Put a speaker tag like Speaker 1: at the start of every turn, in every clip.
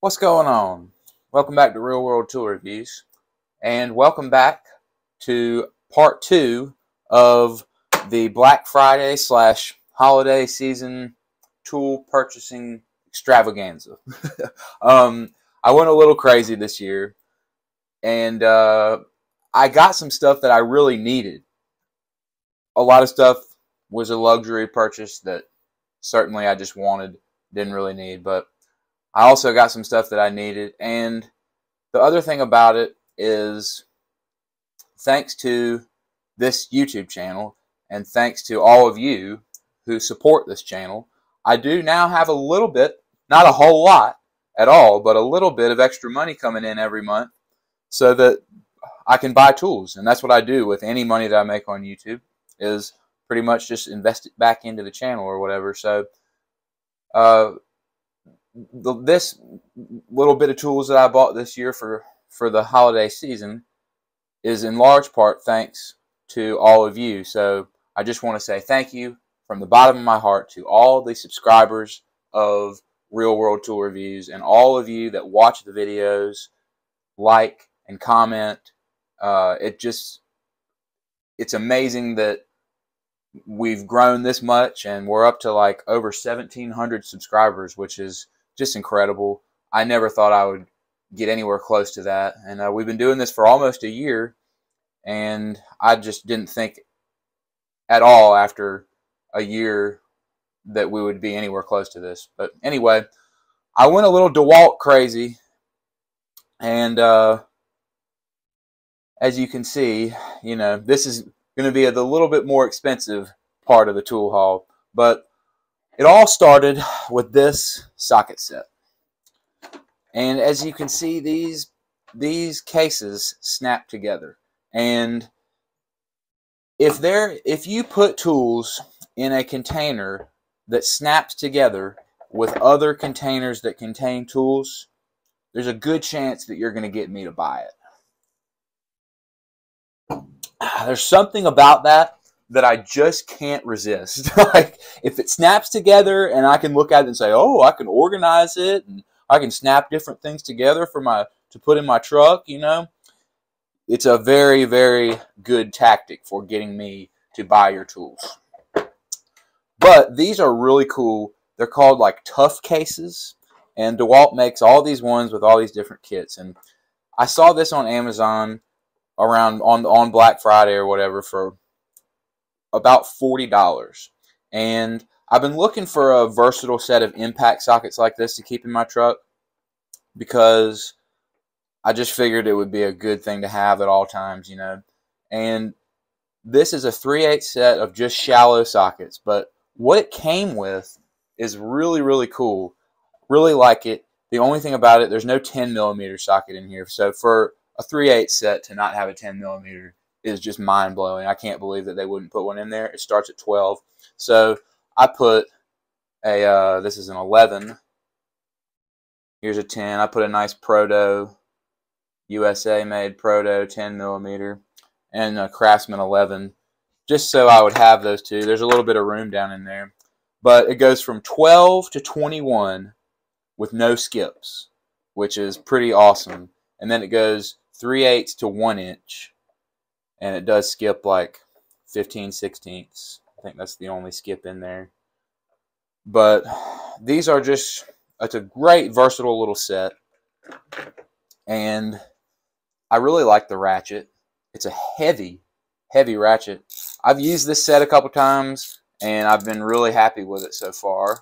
Speaker 1: What's going on? Welcome back to Real World Tool Reviews, and welcome back to part 2 of the Black Friday slash holiday season tool purchasing extravaganza. I went a little crazy this year, and I got some stuff that I really needed. A lot of stuff was a luxury purchase that certainly I just wanted, didn't really need, but I also got some stuff that I needed. And the other thing about it is, thanks to this YouTube channel and thanks to all of you who support this channel, I do now have a little bit, not a whole lot at all, but a little bit of extra money coming in every month so that I can buy tools. And that's what I do with any money that I make on YouTube, is pretty much just invest it back into the channel or whatever. So this little bit of tools that I bought this year for the holiday season is in large part thanks to all of you. So I just want to say thank you from the bottom of my heart to all the subscribers of Real World Tool Reviews and all of you that watch the videos, like and comment. It's amazing that we've grown this much, and we're up to like over 1,700 subscribers, which is just incredible. I never thought I would get anywhere close to that. And we've been doing this for almost a year, and I just didn't think at all after a year that we would be anywhere close to this. But anyway, I went a little Dewalt crazy, and as you can see, this is going to be the little bit more expensive part of the tool haul, but it all started with this socket set. And as you can see, these cases snap together. And if you put tools in a container that snaps together with other containers that contain tools, there's a good chance that you're going to get me to buy it. There's something about that I just can't resist. Like, if it snaps together and I can look at it and say, oh, I can organize it and I can snap different things together to put in my truck, it's a very, very good tactic for getting me to buy your tools. But these are really cool. They're called like tough cases, and DeWalt makes all these ones with all these different kits. And I saw this on Amazon around on Black Friday or whatever for about $40. And I've been looking for a versatile set of impact sockets like this to keep in my truck, because I just figured it would be a good thing to have at all times, And this is a 3/8 set of just shallow sockets, but what it came with is really, really cool. Really like it. The only thing about it, there's no 10mm socket in here. So for a 3/8 set to not have a 10mm is just mind-blowing. I can't believe that they wouldn't put one in there. It starts at 12. So I put this is an 11. Here's a 10. I put a nice Proto, USA made Proto 10mm, and a Craftsman 11, just so I would have those two. There's a little bit of room down in there. But it goes from 12 to 21 with no skips, which is pretty awesome. And then it goes 3/8 to 1 inch, and it does skip like 15/16. I think that's the only skip in there. But these are just, it's a great versatile little set, and I really like the ratchet. It's a heavy, heavy ratchet. I've used this set a couple times, and I've been really happy with it so far.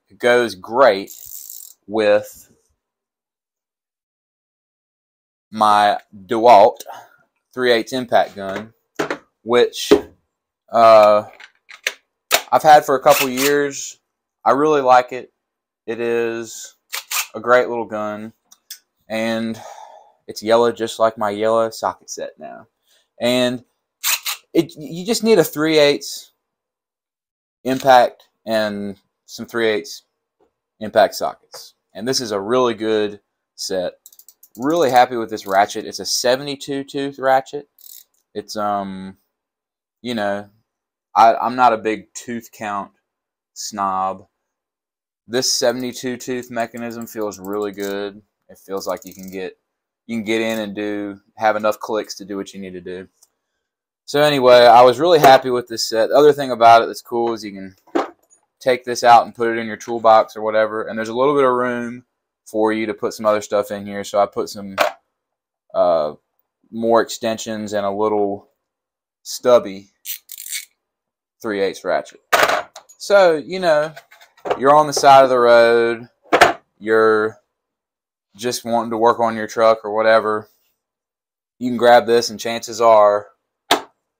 Speaker 1: It goes great with my Dewalt 3/8 impact gun, which I've had for a couple years. I really like it. It is a great little gun, and it's yellow just like my yellow socket set now. And you just need a 3/8 impact and some 3/8 impact sockets. And this is a really good set. Really happy with this ratchet. It's a 72 tooth ratchet. It's I'm not a big tooth count snob, This 72 tooth mechanism feels really good. It feels like you can get in and have enough clicks to do what you need to do. So anyway, I was really happy with this set. The other thing about it that's cool is you can take this out and put it in your toolbox or whatever, and there's a little bit of room for you to put some other stuff in here. So I put some more extensions and a little stubby 3/8 ratchet. So, you know, you're on the side of the road, you're just wanting to work on your truck or whatever, you can grab this and chances are,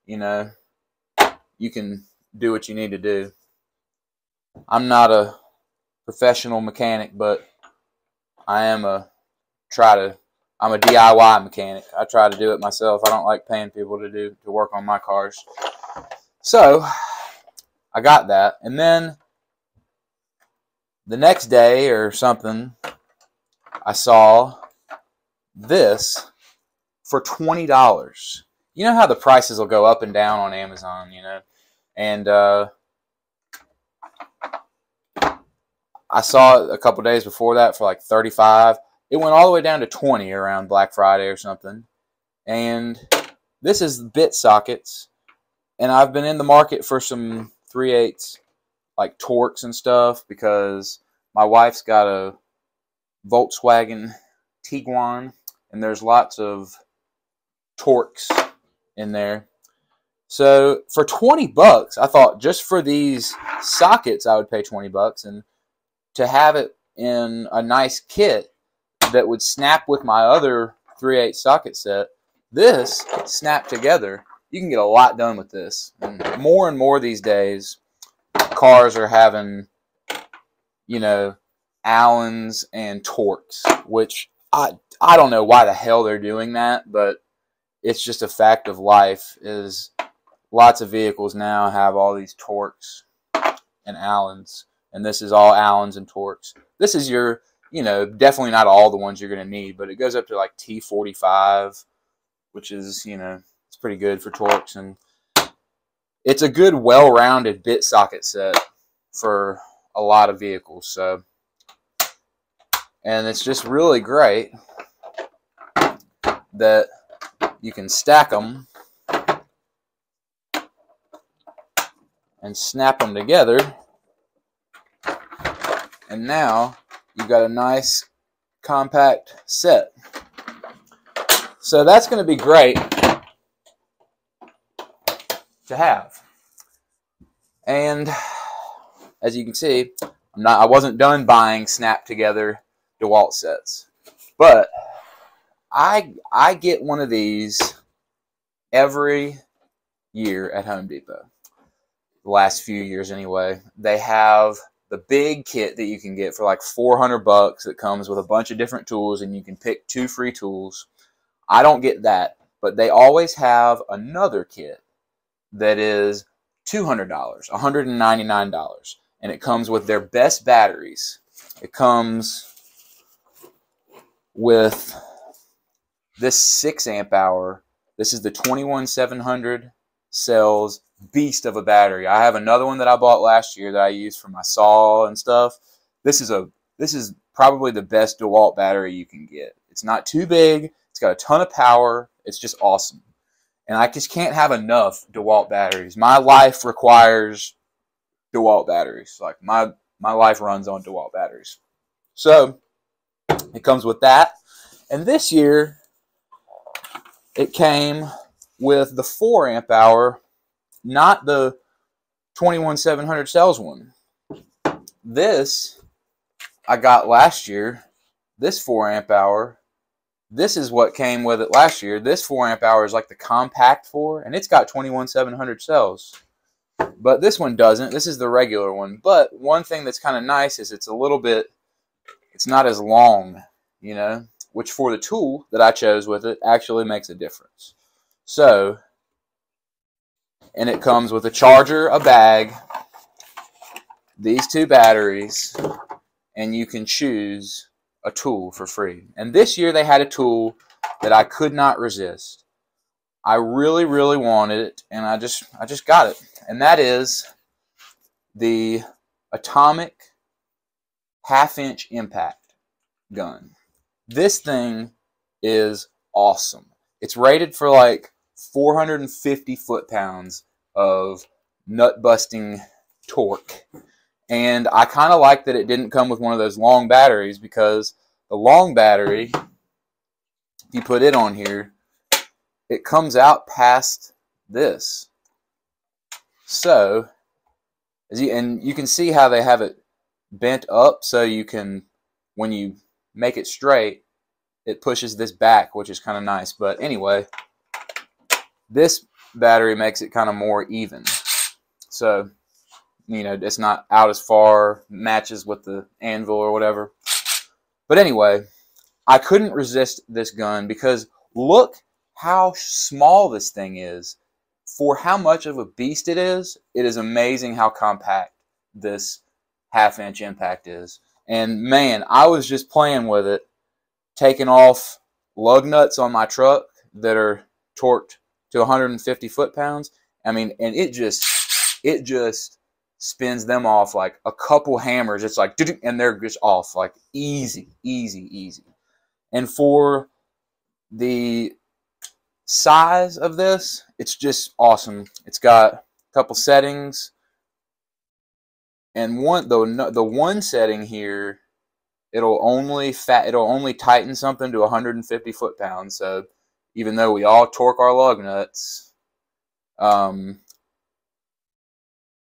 Speaker 1: you know, you can do what you need to do. I'm not a professional mechanic, but I'm a DIY mechanic. I try to do it myself. I don't like paying people to work on my cars. So I got that, and then the next day or something, I saw this for $20. You know how the prices will go up and down on Amazon, you know? And I saw it a couple days before that for like $35. It went all the way down to $20 around Black Friday or something. And this is bit sockets. And I've been in the market for some 3/8 like Torx and stuff because my wife's got a Volkswagen Tiguan and there's lots of Torx in there. So for $20, I thought just for these sockets I would pay $20, and to have it in a nice kit that would snap with my other 3/8 socket set, this snapped together. You can get a lot done with this. And more these days, cars are having, you know, Allens and Torx, which I don't know why the hell they're doing that, but it's just a fact of life. Is lots of vehicles now have all these Torx and Allens, and this is all Allens and Torx. This is your, you know, definitely not all the ones you're going to need, but it goes up to like T45, which is, you know, it's pretty good for Torx, and it's a good, well-rounded bit socket set for a lot of vehicles. So, and it's just really great that you can stack them and snap them together, and now you've got a nice compact set. So that's going to be great to have. And as you can see, I wasn't done buying snap together Dewalt sets, but I get one of these every year at Home Depot. The last few years anyway. They have the big kit that you can get for like $400 that comes with a bunch of different tools, and you can pick 2 free tools. I don't get that, but they always have another kit that is $200, $199, and it comes with their best batteries. It comes with this 6 amp hour. This is the 21700 cells beast of a battery. I have another one that I bought last year that I used for my saw and stuff. This is probably the best DeWalt battery you can get. It's not too big. It's got a ton of power. It's just awesome. And I just can't have enough DeWalt batteries. My life requires DeWalt batteries. Like my life runs on DeWalt batteries. So it comes with that. And this year it came with the 4 amp hour, not the 21700 cells one. This I got last year. This 4 amp hour, this is what came with it last year. This 4 amp hour is like the compact 4, and it's got 21700 cells. But this one doesn't. This is the regular one. But one thing that's kind of nice is it's not as long, you know, which for the tool that I chose with it actually makes a difference. So, and it comes with a charger, a bag, these 2 batteries, and you can choose a tool for free. And this year they had a tool that I could not resist. I really, really wanted it, and I just got it. And that is the Atomic half-inch impact gun. This thing is awesome. It's rated for like 450 foot-pounds of nut-busting torque. And I kind of like that it didn't come with one of those long batteries, because the long battery, if you put it on here, it comes out past this. So, and you can see how they have it bent up, so you can, when you make it straight, it pushes this back, which is kind of nice. But anyway, this battery makes it kind of more even. So, you know, it's not out as far, matches with the anvil or whatever. But anyway, I couldn't resist this gun, because look how small this thing is. For how much of a beast it is amazing how compact this half-inch impact is. And man, I was just playing with it, taking off lug nuts on my truck that are torqued to 150 foot-pounds. I mean, and it just spins them off like a couple hammers. It's like, and they're just off like easy, easy, easy. And for the size of this, it's just awesome. It's got a couple settings, and the one setting here, it'll only tighten something to 150 foot-pounds. So even though we all torque our lug nuts,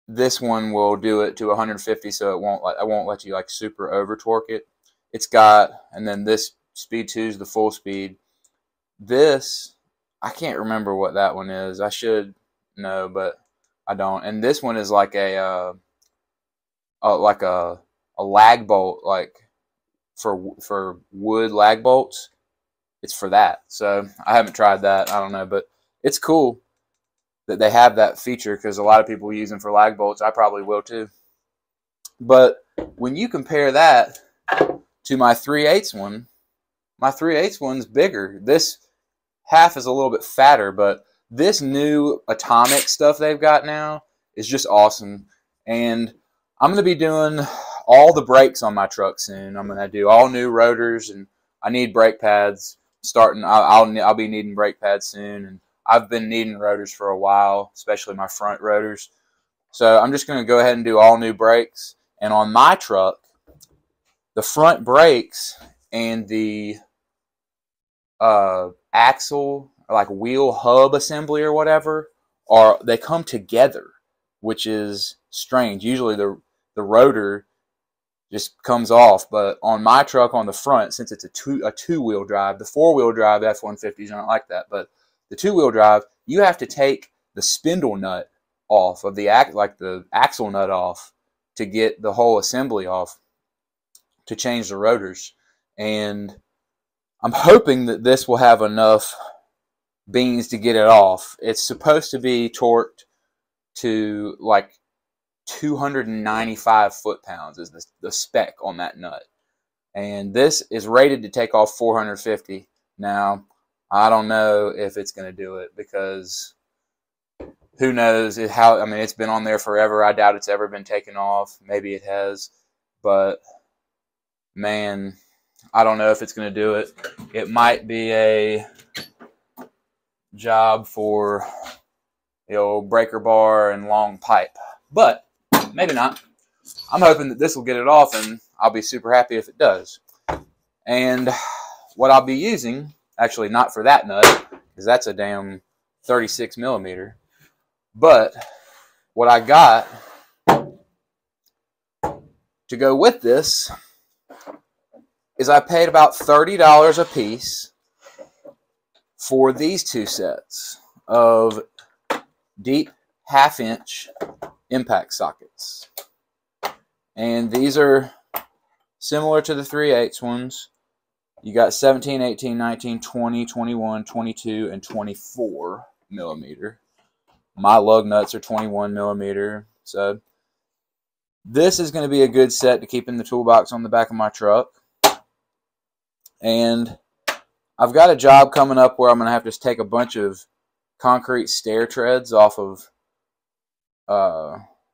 Speaker 1: this one will do it to 150, so I won't let you like super over torque it. It's got, and then this speed 2 is the full speed. This, I can't remember what that one is. I should know, but I don't. And this one is like a lag bolt, like for wood lag bolts. It's for that. So I haven't tried that. I don't know, but it's cool that they have that feature, because a lot of people use them for lag bolts. I probably will too. But when you compare that to my 3/8 one, my 3/8 one's bigger. This half is a little bit fatter, but this new atomic stuff they've got now is just awesome. And I'm going to be doing all the brakes on my truck soon. I'm going to do all new rotors, and I need brake pads starting. I'll be needing brake pads soon, and I've been needing rotors for a while, especially my front rotors. So I'm just going to go ahead and do all new brakes. And on my truck, the front brakes and the axle, like wheel hub assembly or whatever, they come together, which is strange. Usually the rotor just comes off, but on my truck on the front, since it's a two-wheel drive, the four-wheel drive F-150s aren't like that, but the two-wheel drive, you have to take the spindle nut off of the axle nut off to get the whole assembly off to change the rotors. And I'm hoping that this will have enough beans to get it off. It's supposed to be torqued to like 295 foot-pounds is the spec on that nut. And this is rated to take off 450. Now, I don't know if it's going to do it, because who knows how. I mean, it's been on there forever. I doubt it's ever been taken off. Maybe it has, but man, I don't know if it's going to do it. It might be a job for the old breaker bar and long pipe, but maybe not. I'm hoping that this will get it off, and I'll be super happy if it does. And what I'll be using, actually not for that nut, because that's a damn 36 millimeter, but what I got to go with this is I paid about $30 a piece for these two sets of deep half-inch impact sockets. And these are similar to the 3/8 ones. You got 17, 18, 19, 20, 21, 22, and 24 millimeter. My lug nuts are 21 millimeter. So this is going to be a good set to keep in the toolbox on the back of my truck. And I've got a job coming up where I'm going to have to take a bunch of concrete stair treads off of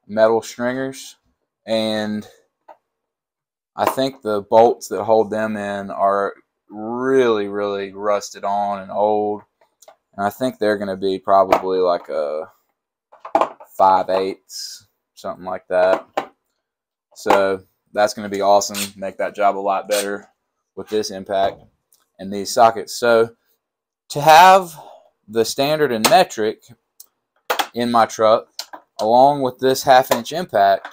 Speaker 1: metal stringers. And I think the bolts that hold them in are really, really rusted on and old. And I think they're going to be probably like a 5/8, something like that. So that's going to be awesome. Make that job a lot better with this impact and these sockets. So to have the standard and metric in my truck, along with this 1/2-inch impact,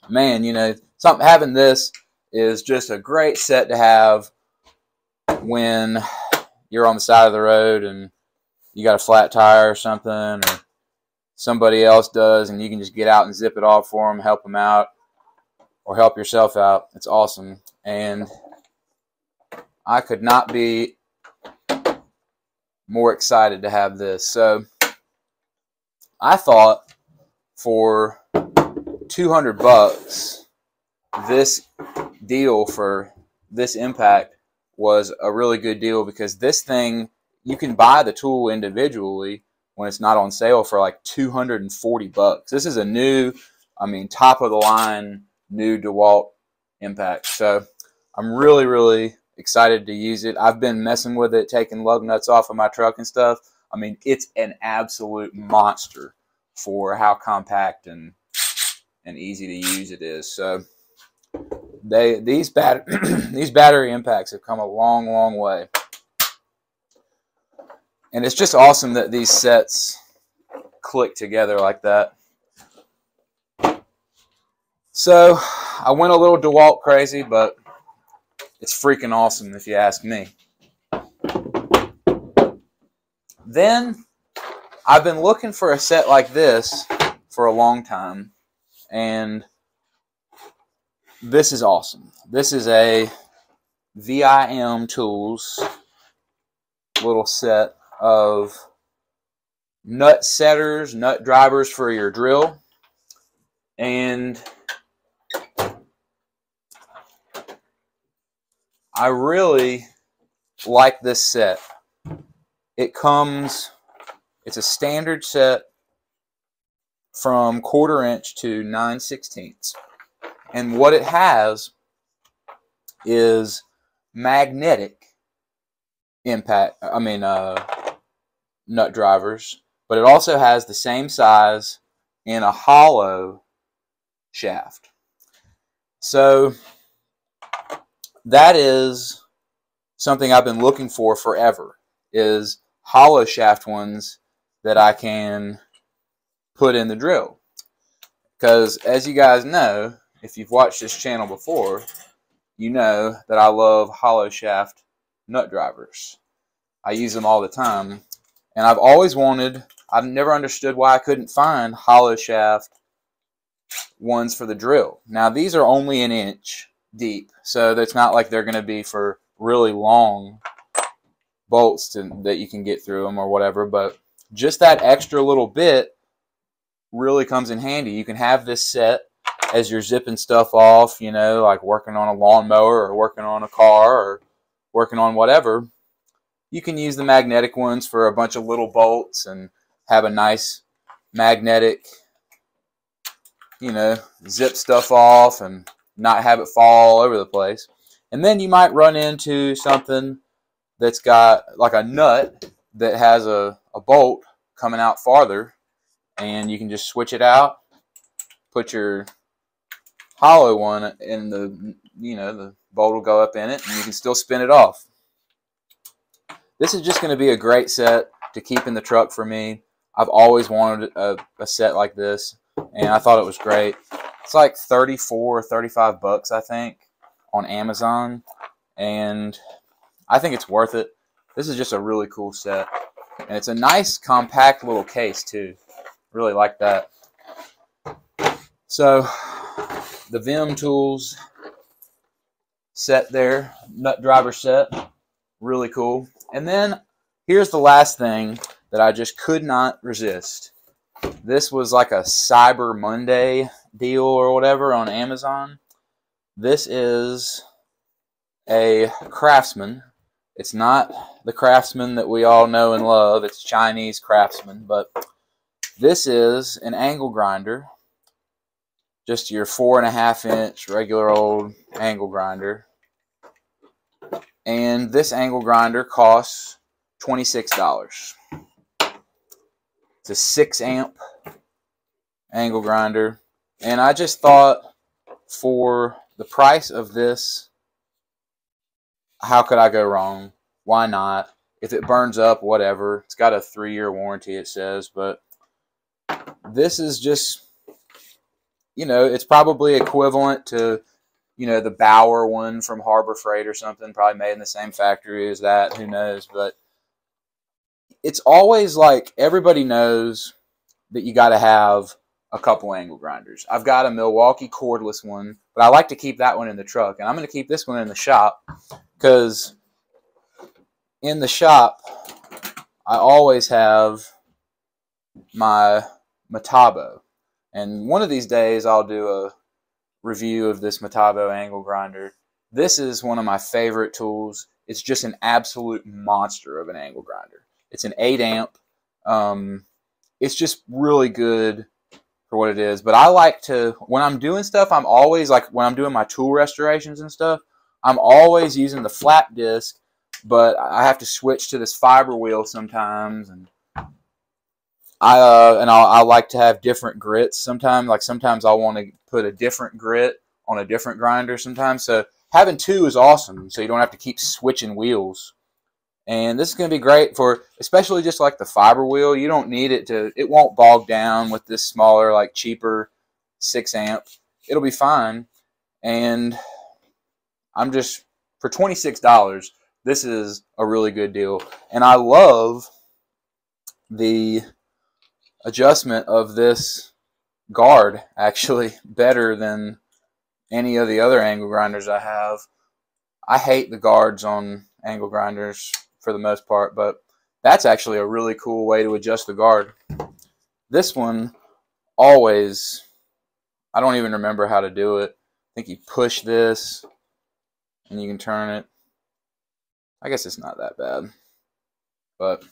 Speaker 1: man, you know, having this is just a great set to have when you're on the side of the road and you got a flat tire or something, or somebody else does, and you can just get out and zip it off for them, help them out, or help yourself out. It's awesome. And I could not be more excited to have this. So I thought for $200, this deal for this impact was a really good deal, because this thing, you can buy the tool individually when it's not on sale for like $240. This is a new, I mean, top of the line new Dewalt impact. So I'm really, really excited to use it. I've been messing with it, taking lug nuts off of my truck and stuff. I mean, it's an absolute monster for how compact and easy to use it is. So these battery impacts have come a long, long way. And it's just awesome that these sets click together like that. So I went a little Dewalt crazy, but it's freaking awesome if you ask me. Then I've been looking for a set like this for a long time, and this is awesome. This is a VIM Tools little set of nut setters, nut drivers for your drill, and I really like this set. It's a standard set from 1/4 inch to 9/16. And what it has is magnetic nut drivers, but it also has the same size in a hollow shaft. So that is something I've been looking for forever, is hollow shaft ones that I can put in the drill. Because as you guys know, if you've watched this channel before, you know that I love hollow shaft nut drivers. I use them all the time. And I've never understood why I couldn't find hollow shaft ones for the drill. Now these are only 1 inch deep, so it's not like they're going to be for really long bolts that you can get through them or whatever, but just that extra little bit really comes in handy. You can have this set as you're zipping stuff off, you know, like working on a lawnmower or working on a car or working on whatever. You can use the magnetic ones for a bunch of little bolts and have a nice magnetic, you know, zip stuff off and not have it fall all over the place. And then you might run into something that's got like a nut that has a bolt coming out farther, and you can just switch it out, put your hollow one in the, you know, the bolt will go up in it and you can still spin it off. This is just going to be a great set to keep in the truck for me. I've always wanted a set like this, and I thought it was great. It's like 34 or 35 bucks, I think, on Amazon, and I think it's worth it. This is just a really cool set, and it's a nice compact little case too. Really like that. So the VIM Tools set there, nut driver set, really cool. And then here's the last thing that I just could not resist. This was like a Cyber Monday deal or whatever on Amazon. This is a Craftsman. It's not the Craftsman that we all know and love. It's Chinese Craftsman, but this is an angle grinder. just your 4.5-inch regular old angle grinder. And this angle grinder costs $26. It's a 6-amp angle grinder. And I just thought, for the price of this, how could I go wrong? Why not? If it burns up, whatever. It's got a 3-year warranty, it says. But this is just, you know, it's probably equivalent to, you know, the Bauer one from Harbor Freight or something. Probably made in the same factory as that. Who knows? But it's always like, everybody knows that you got to have a couple angle grinders. I've got a Milwaukee cordless one, but I like to keep that one in the truck. And I'm going to keep this one in the shop, because in the shop, I always have my Metabo. And one of these days, I'll do a review of this Metabo angle grinder. This is one of my favorite tools. It's just an absolute monster of an angle grinder. It's an 8-amp. It's just really good for what it is. But I like to, when I'm doing stuff, I'm always, like when I'm doing my tool restorations and stuff, I'm always using the flat disc, but I have to switch to this fiber wheel sometimes, and I like to have different grits sometimes. Like sometimes I want to put a different grit on a different grinder sometimes. So having two is awesome, so you don't have to keep switching wheels. And this is going to be great for, especially just like the fiber wheel. You don't need it to, it won't bog down with this smaller, like cheaper 6-amp. It'll be fine. And I'm just, for $26, this is a really good deal. And I love the adjustment of this guard, actually, better than any of the other angle grinders I have. I hate the guards on angle grinders for the most part, but that's actually a really cool way to adjust the guard. This one, always, I don't even remember how to do it. I think you push this and you can turn it. I guess it's not that bad, but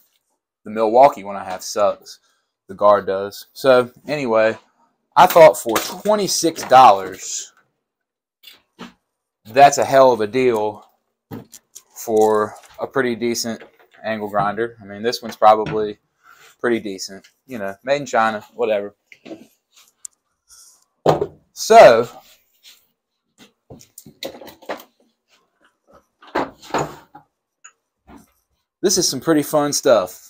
Speaker 1: the Milwaukee one I have sucks. The guard does. So anyway, I thought for $26, that's a hell of a deal for a pretty decent angle grinder. I mean, this one's probably pretty decent. You know, made in China, whatever. So, this is some pretty fun stuff.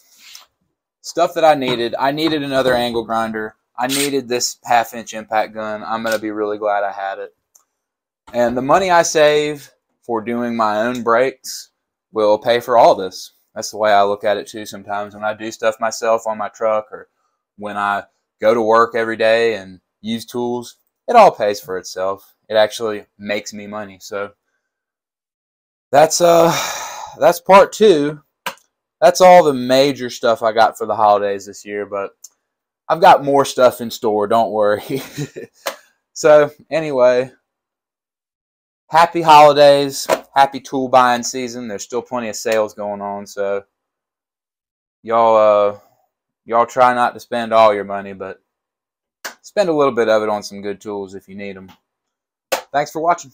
Speaker 1: Stuff that I needed. I needed another angle grinder. I needed this 1/2-inch impact gun. I'm going to be really glad I had it. And the money I save for doing my own brakes will pay for all this. That's the way I look at it too sometimes. When I do stuff myself on my truck, or when I go to work every day and use tools, it all pays for itself. It actually makes me money. So that's part 2. That's all the major stuff I got for the holidays this year, but I've got more stuff in store, don't worry. So anyway, happy holidays, happy tool buying season. There's still plenty of sales going on, so y'all try not to spend all your money, but spend a little bit of it on some good tools if you need them. Thanks for watching.